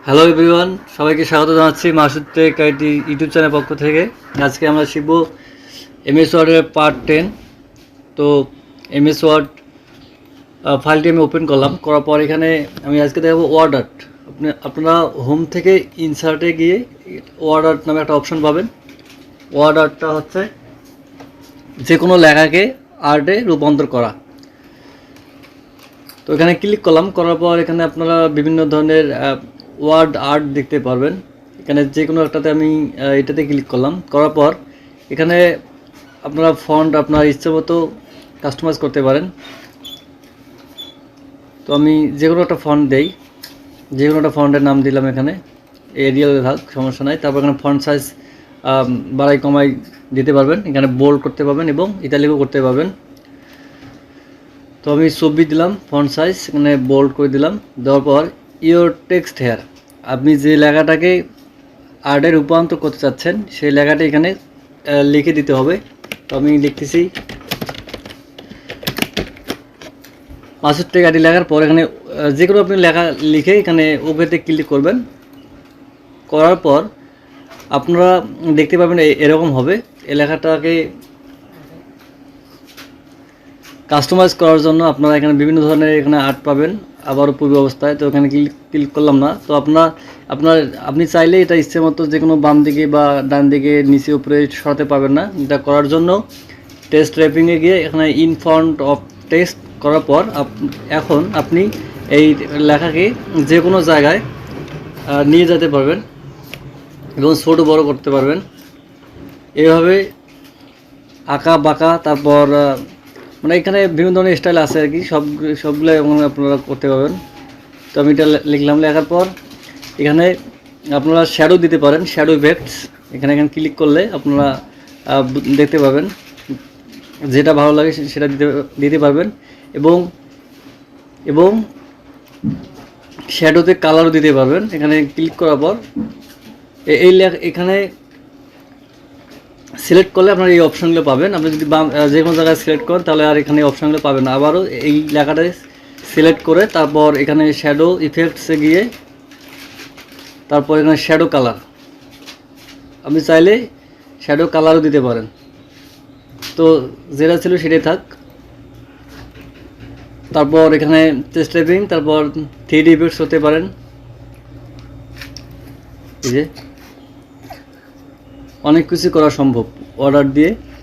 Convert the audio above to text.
Hello everyone, সবাইকে স্বাগত জানাচ্ছি মাসুদ টেক আইটি ইউটিউব চ্যানেলের পক্ষ থেকে। আজকে আমরা শিখব এমএস ওয়ার্ডের পার্ট 10। তো এমএস ওয়ার্ড ফাইলটি আমি ওপেন করার পর এখানে আমি আজকে দেখাবো ওয়ার্ড আর্ট। আপনারা হোম থেকে ইনসার্টে গিয়ে ওয়ার্ড আর্ট নামে একটা অপশন পাবেন। ওয়ার্ড আর্টটা হচ্ছে যে কোনো লেখাকে আর্টে রূপান্তর করা। তো এখানে ক্লিক করার পর এখানে আপনারা বিভিন্ন ধরনের ওয়ার্ড আর্ট দেখতে পারবেন। এখানে যে কোনো একটাতে আমি এটাতে ক্লিক করার পর এখানে আপনারা ফন্ট আপনার ইচ্ছে মতো কাস্টমাইজ করতে পারেন। তো আমি যে কোনো একটা ফন্ট দেই, যে কোনো একটা ফন্টের নাম দিলাম, এখানে এরিয়াল থাক, সমস্যা নাই। তারপর এখানে ফন্ট সাইজ বাড়াই কমাই দিতে পারবেন, এখানে বোল্ড করতে পারবেন এবং ইতালিকও করতে পারবেন। তো আমি 24 দিলাম ফন্ট সাইজ, এখানে বোল্ড করে দিলাম। দেওয়ার পর ইওর টেক্সট হেয়ার, আপনি যে লেখাটাকে আর্টে রূপান্তর করতে চাচ্ছেন সেই লেখাটা এখানে লিখে দিতে হবে। তো আমি লিখতেছি মাসুদ টেক আইটি। লেখার পর এখানে যে কোনো আপনি লেখা লিখে এখানে ওকেতে ক্লিক করবেন। করার পর আপনারা দেখতে পাবেন এরকম হবে। এই লেখাটাকে কাস্টমাইজ করার জন্য আপনারা এখানে বিভিন্ন ধরনের এখানে আর্ট পাবেন, আবারও পূর্ব অবস্থায়। তো এখানে ক্লিক করলাম না। তো আপনি চাইলে এটা ইচ্ছে মতো যে কোনো বাম দিকে বা ডান দিকে নিচে উপরে সরাতে পারবেন না। এটা করার জন্য টেক্সট র্যাপিংয়ে গিয়ে এখানে ইন ফ্রন্ট অফ টেক্সট করার পর এখন আপনি এই লেখাকে যে কোনো জায়গায় নিয়ে যেতে পারবেন এবং ছোট বড় করতে পারবেন। এইভাবে আঁকা বাঁকা, তারপর মানে এখানে বিভিন্ন ধরনের স্টাইল আছে আর কি, সবগুলো আপনারা করতে পারবেন। তো আমি এটা লিখলাম। লেখার পর এখানে আপনারা শ্যাডো দিতে পারেন, শ্যাডো ইফেক্টস। এখানে ক্লিক করলে আপনারা দেখতে পাবেন, যেটা ভালো লাগে সেটা দিতে পারবেন। এবং শ্যাডোতে কালারও দিতে পারবেন। এখানে ক্লিক করার পর এখানে সিলেক্ট করলে আপনারা এই অপশানগুলো পাবেন। আপনি যদি যে কোনো জায়গায় সিলেক্ট করেন তাহলে আর এখানে এই অপশানগুলো পাবেন না। আবারও এই লেখাটা সিলেক্ট করে তারপর এখানে শ্যাডো ইফেক্টসে গিয়ে তারপর এখানে শ্যাডো কালার, আপনি চাইলে শ্যাডো কালারও দিতে পারেন। তো যেটা ছিল সেটাই থাক। তারপর এখানে টেক্সট র্যাপিং, তারপর 3D ইফেক্টস হতে পারেন। এই যে অনেক কিছু করা সম্ভব অর্ডার দিয়ে।